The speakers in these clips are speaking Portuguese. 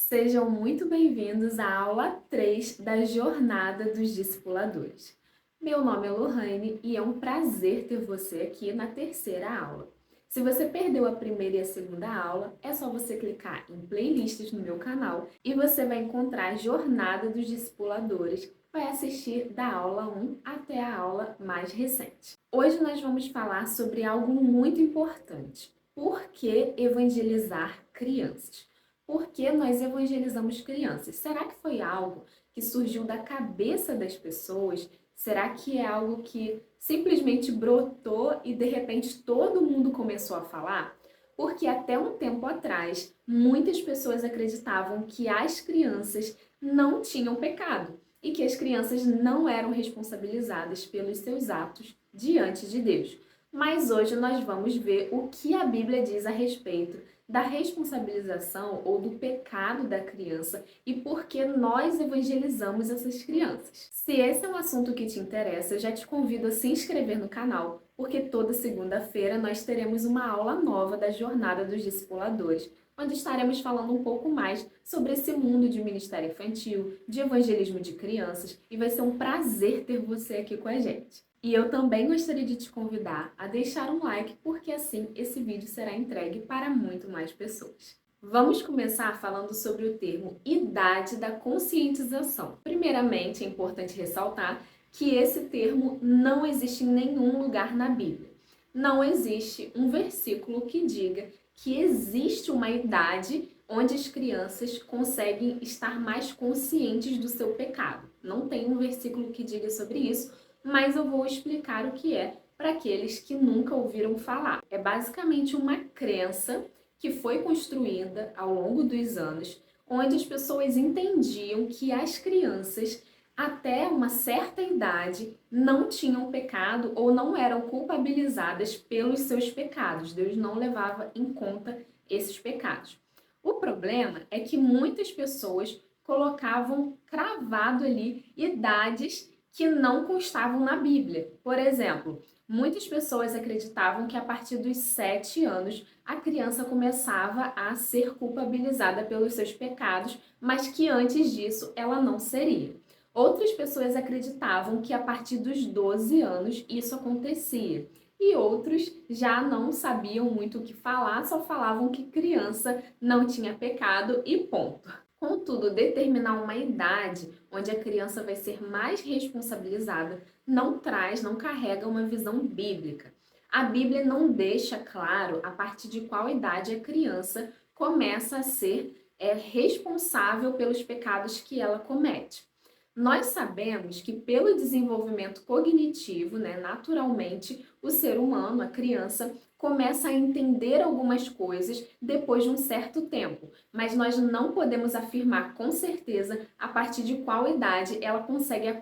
Sejam muito bem-vindos à aula 3 da Jornada dos Discipuladores. Meu nome é Lohane e é um prazer ter você aqui na terceira aula. Se você perdeu a primeira e a segunda aula, é só você clicar em playlists no meu canal e você vai encontrar a Jornada dos Discipuladores, vai assistir da aula 1 até a aula mais recente. Hoje nós vamos falar sobre algo muito importante: por que evangelizar crianças? Por que nós evangelizamos crianças? Será que foi algo que surgiu da cabeça das pessoas? Será que é algo que simplesmente brotou e de repente todo mundo começou a falar? Porque até um tempo atrás, muitas pessoas acreditavam que as crianças não tinham pecado e que as crianças não eram responsabilizadas pelos seus atos diante de Deus. Mas hoje nós vamos ver o que a Bíblia diz a respeito da responsabilização ou do pecado da criança e por que nós evangelizamos essas crianças. Se esse é um assunto que te interessa, eu já te convido a se inscrever no canal, porque toda segunda-feira nós teremos uma aula nova da Jornada dos Discipuladores, onde estaremos falando um pouco mais sobre esse mundo de ministério infantil, de evangelismo de crianças, e vai ser um prazer ter você aqui com a gente. E eu também gostaria de te convidar a deixar um like, porque assim esse vídeo será entregue para muito mais pessoas. Vamos começar falando sobre o termo idade da conscientização. Primeiramente, é importante ressaltar que esse termo não existe em nenhum lugar na Bíblia. Não existe um versículo que diga que existe uma idade onde as crianças conseguem estar mais conscientes do seu pecado. Não tem um versículo que diga sobre isso, mas eu vou explicar o que é para aqueles que nunca ouviram falar. É basicamente uma crença que foi construída ao longo dos anos, onde as pessoas entendiam que as crianças, até uma certa idade, não tinham pecado ou não eram culpabilizadas pelos seus pecados. Deus não levava em conta esses pecados. O problema é que muitas pessoas colocavam cravado ali idades que não constavam na Bíblia. Por exemplo, muitas pessoas acreditavam que a partir dos 7 anos a criança começava a ser culpabilizada pelos seus pecados, mas que antes disso ela não seria. Outras pessoas acreditavam que a partir dos 12 anos isso acontecia. E outros já não sabiam muito o que falar, só falavam que criança não tinha pecado e ponto. Contudo, determinar uma idade onde a criança vai ser mais responsabilizada não carrega uma visão bíblica. A Bíblia não deixa claro a partir de qual idade a criança começa a ser responsável pelos pecados que ela comete. Nós sabemos que pelo desenvolvimento cognitivo, naturalmente, o ser humano, a criança, começa a entender algumas coisas depois de um certo tempo, mas nós não podemos afirmar com certeza a partir de qual idade ela consegue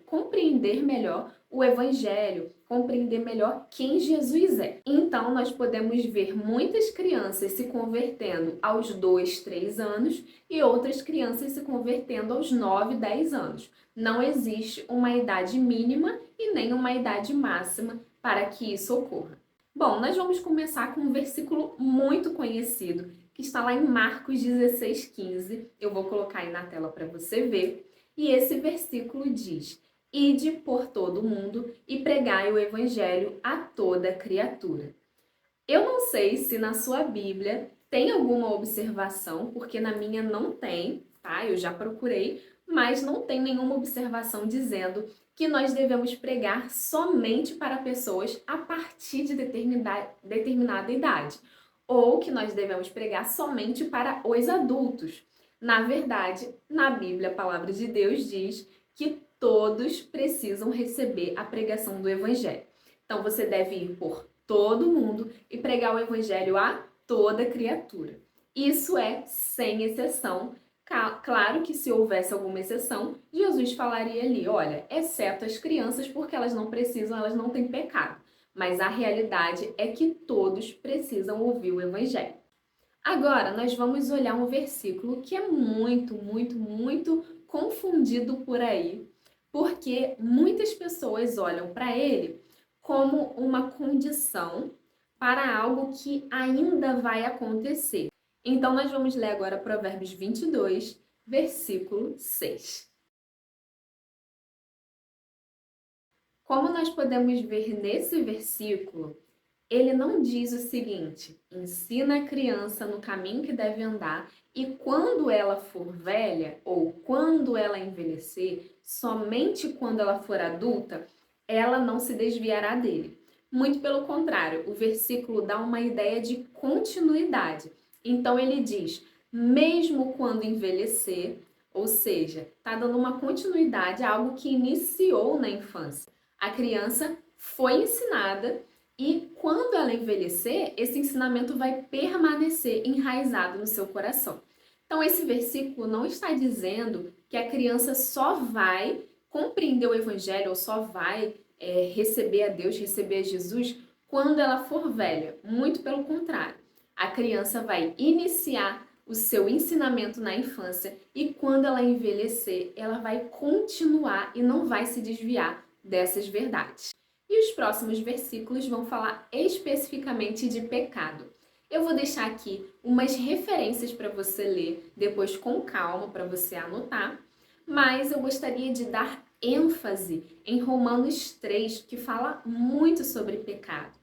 compreender melhor o Evangelho, compreender melhor quem Jesus é. Então, nós podemos ver muitas crianças se convertendo aos 2, 3 anos e outras crianças se convertendo aos 9, 10 anos. Não existe uma idade mínima e nem uma idade máxima para que isso ocorra. Bom, nós vamos começar com um versículo muito conhecido, que está lá em Marcos 16:15. Eu vou colocar aí na tela para você ver. E esse versículo diz: Ide por todo o mundo e pregai o evangelho a toda criatura. Eu não sei se na sua Bíblia tem alguma observação, porque na minha não tem, tá? Eu já procurei, mas não tem nenhuma observação dizendo que nós devemos pregar somente para pessoas a partir de determinada idade, ou que nós devemos pregar somente para os adultos. Na verdade, na Bíblia, a palavra de Deus diz que todos precisam receber a pregação do Evangelho. Então, você deve ir por todo mundo e pregar o Evangelho a toda criatura. Isso é sem exceção. Claro que se houvesse alguma exceção, Jesus falaria ali, olha, exceto as crianças, porque elas não precisam, elas não têm pecado. Mas a realidade é que todos precisam ouvir o Evangelho. Agora, nós vamos olhar um versículo que é muito confundido por aí, porque muitas pessoas olham para ele como uma condição para algo que ainda vai acontecer. Então, nós vamos ler agora Provérbios 22, versículo 6. Como nós podemos ver nesse versículo, ele não diz o seguinte: ensina a criança no caminho que deve andar e quando ela for velha ou quando ela envelhecer, somente quando ela for adulta, ela não se desviará dele. Muito pelo contrário, o versículo dá uma ideia de continuidade. Então ele diz: mesmo quando envelhecer, ou seja, está dando uma continuidade a algo que iniciou na infância. A criança foi ensinada e quando ela envelhecer, esse ensinamento vai permanecer enraizado no seu coração. Então, esse versículo não está dizendo que a criança só vai compreender o evangelho ou só vai receber a Deus, receber a Jesus quando ela for velha. Muito pelo contrário. A criança vai iniciar o seu ensinamento na infância e quando ela envelhecer, ela vai continuar e não vai se desviar dessas verdades. E os próximos versículos vão falar especificamente de pecado. Eu vou deixar aqui umas referências para você ler depois com calma, para você anotar, mas eu gostaria de dar ênfase em Romanos 3, que fala muito sobre pecado.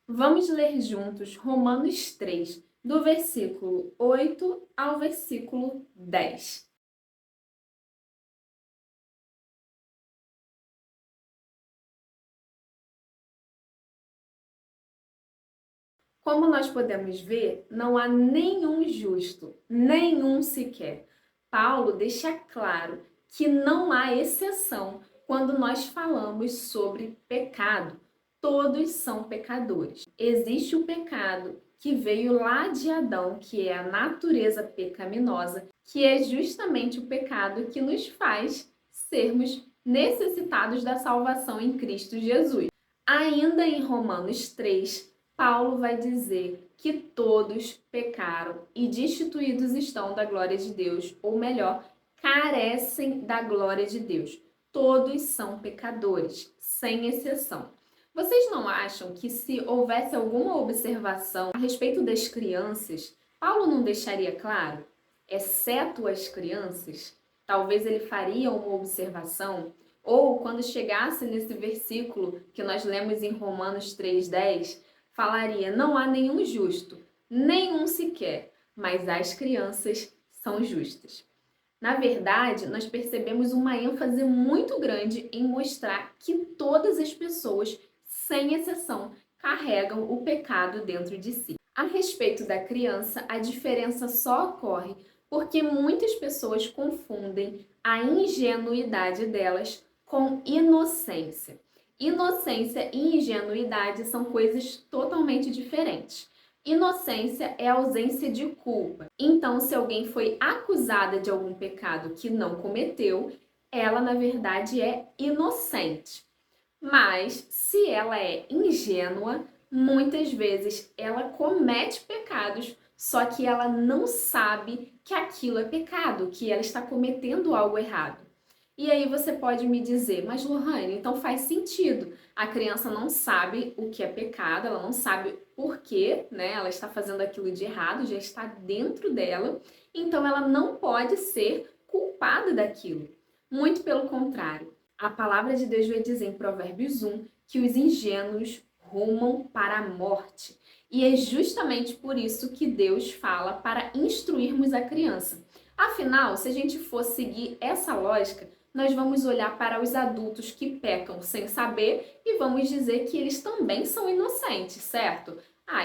Vamos ler juntos Romanos 3, do versículo 8 ao versículo 10. Como nós podemos ver, não há nenhum justo, nenhum sequer. Paulo deixa claro que não há exceção quando nós falamos sobre pecado. Todos são pecadores. Existe o pecado que veio lá de Adão, que é a natureza pecaminosa, que é justamente o pecado que nos faz sermos necessitados da salvação em Cristo Jesus. Ainda em Romanos 3, Paulo vai dizer que todos pecaram e destituídos estão da glória de Deus, ou melhor, carecem da glória de Deus. Todos são pecadores, sem exceção. Vocês não acham que se houvesse alguma observação a respeito das crianças, Paulo não deixaria claro? Exceto as crianças? Talvez ele faria uma observação? Ou quando chegasse nesse versículo que nós lemos em Romanos 3,10, falaria: não há nenhum justo, nenhum sequer, mas as crianças são justas. Na verdade, nós percebemos uma ênfase muito grande em mostrar que todas as pessoas, sem exceção, carregam o pecado dentro de si. A respeito da criança, a diferença só ocorre porque muitas pessoas confundem a ingenuidade delas com inocência. Inocência e ingenuidade são coisas totalmente diferentes. Inocência é ausência de culpa. Então, se alguém foi acusada de algum pecado que não cometeu, ela, na verdade, é inocente. Mas, se ela é ingênua, muitas vezes ela comete pecados, só que ela não sabe que aquilo é pecado, que ela está cometendo algo errado. E aí você pode me dizer: mas Lohane, então faz sentido. A criança não sabe o que é pecado, ela não sabe por quê, né? Ela está fazendo aquilo de errado, já está dentro dela, então ela não pode ser culpada daquilo. Muito pelo contrário. A palavra de Deus vai dizer em Provérbios 1 que os ingênuos rumam para a morte. E é justamente por isso que Deus fala para instruirmos a criança. Afinal, se a gente for seguir essa lógica, nós vamos olhar para os adultos que pecam sem saber e vamos dizer que eles também são inocentes, certo?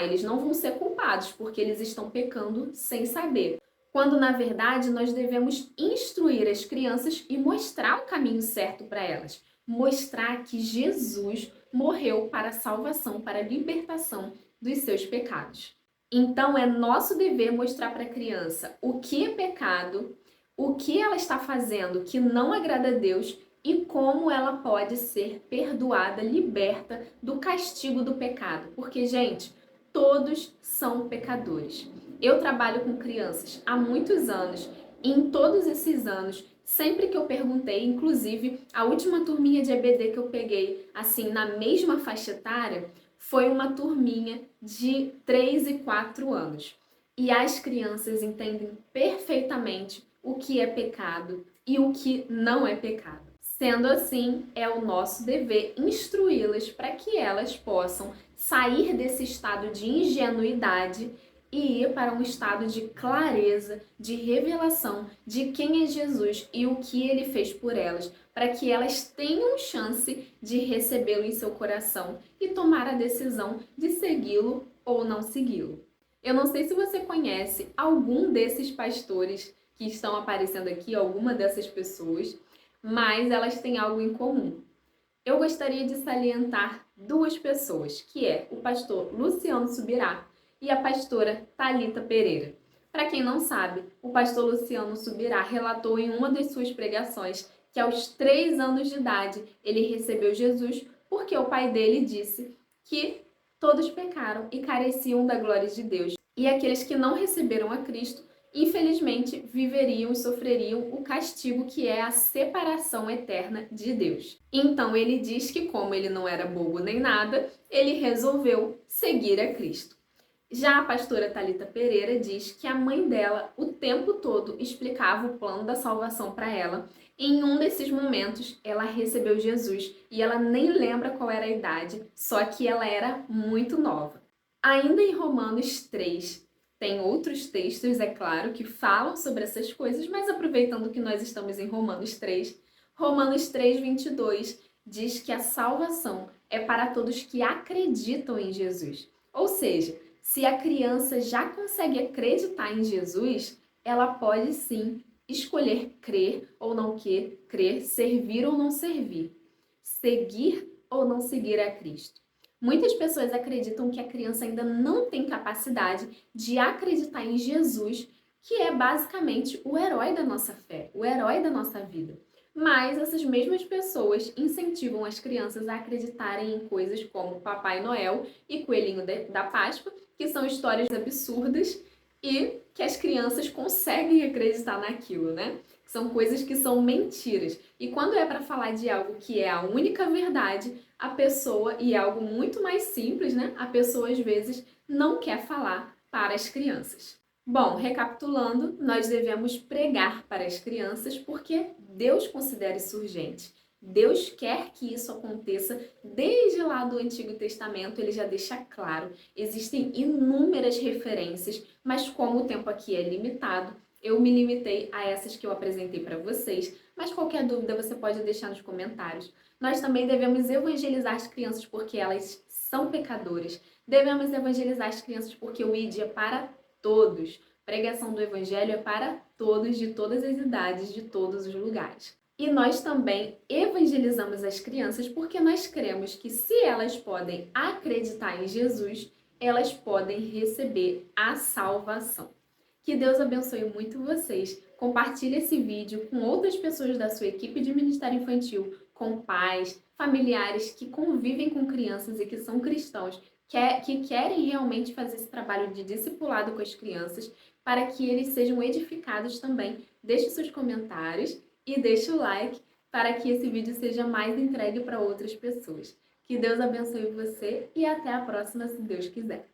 Eles não vão ser culpados porque eles estão pecando sem saber. Quando, na verdade, nós devemos instruir as crianças e mostrar o caminho certo para elas. Mostrar que Jesus morreu para a salvação, para a libertação dos seus pecados. Então, é nosso dever mostrar para a criança o que é pecado, o que ela está fazendo que não agrada a Deus e como ela pode ser perdoada, liberta do castigo do pecado. Porque, gente, todos são pecadores. Eu trabalho com crianças há muitos anos e em todos esses anos, sempre que eu perguntei, inclusive a última turminha de EBD que eu peguei, assim, na mesma faixa etária, foi uma turminha de 3 e 4 anos. e as crianças entendem perfeitamente o que é pecado e o que não é pecado. Sendo assim, é o nosso dever instruí-las para que elas possam sair desse estado de ingenuidade e ir para um estado de clareza, de revelação de quem é Jesus e o que ele fez por elas, para que elas tenham chance de recebê-lo em seu coração e tomar a decisão de segui-lo ou não segui-lo. Eu não sei se você conhece algum desses pastores que estão aparecendo aqui, alguma dessas pessoas, mas elas têm algo em comum. Eu gostaria de salientar duas pessoas, que é o pastor Luciano Subirá e a pastora Thalita Pereira. Para quem não sabe, o pastor Luciano Subirá relatou em uma das suas pregações que aos 3 anos de idade ele recebeu Jesus porque o pai dele disse que todos pecaram e careciam da glória de Deus. E aqueles que não receberam a Cristo, infelizmente, viveriam e sofreriam o castigo que é a separação eterna de Deus. Então ele diz que, como ele não era bobo nem nada, ele resolveu seguir a Cristo. Já a pastora Thalita Pereira diz que a mãe dela o tempo todo explicava o plano da salvação para ela. E em um desses momentos, ela recebeu Jesus e ela nem lembra qual era a idade, só que ela era muito nova. Ainda em Romanos 3, tem outros textos, é claro, que falam sobre essas coisas, mas aproveitando que nós estamos em Romanos 3, Romanos 3:22 diz que a salvação é para todos que acreditam em Jesus. Ou seja, se a criança já consegue acreditar em Jesus, ela pode sim escolher crer ou não crer, servir ou não servir, seguir ou não seguir a Cristo. Muitas pessoas acreditam que a criança ainda não tem capacidade de acreditar em Jesus, que é basicamente o herói da nossa fé, o herói da nossa vida. Mas essas mesmas pessoas incentivam as crianças a acreditarem em coisas como Papai Noel e Coelhinho da Páscoa, que são histórias absurdas e que as crianças conseguem acreditar naquilo, né? São coisas que são mentiras. E quando é para falar de algo que é a única verdade, a pessoa, e é algo muito mais simples, né? A pessoa às vezes não quer falar para as crianças. Bom, recapitulando, nós devemos pregar para as crianças porque Deus considera isso urgente. Deus quer que isso aconteça desde lá do Antigo Testamento, ele já deixa claro. Existem inúmeras referências, mas como o tempo aqui é limitado, eu me limitei a essas que eu apresentei para vocês, mas qualquer dúvida você pode deixar nos comentários. Nós também devemos evangelizar as crianças porque elas são pecadoras. Devemos evangelizar as crianças porque o ID é para todos. Pregação do Evangelho é para todos, de todas as idades, de todos os lugares. E nós também evangelizamos as crianças porque nós cremos que se elas podem acreditar em Jesus, elas podem receber a salvação. Que Deus abençoe muito vocês. Compartilhe esse vídeo com outras pessoas da sua equipe de Ministério Infantil, com pais, familiares que convivem com crianças e que são cristãos, que querem realmente fazer esse trabalho de discipulado com as crianças, para que eles sejam edificados também. Deixe seus comentários e deixe o like para que esse vídeo seja mais entregue para outras pessoas. Que Deus abençoe você e até a próxima, se Deus quiser.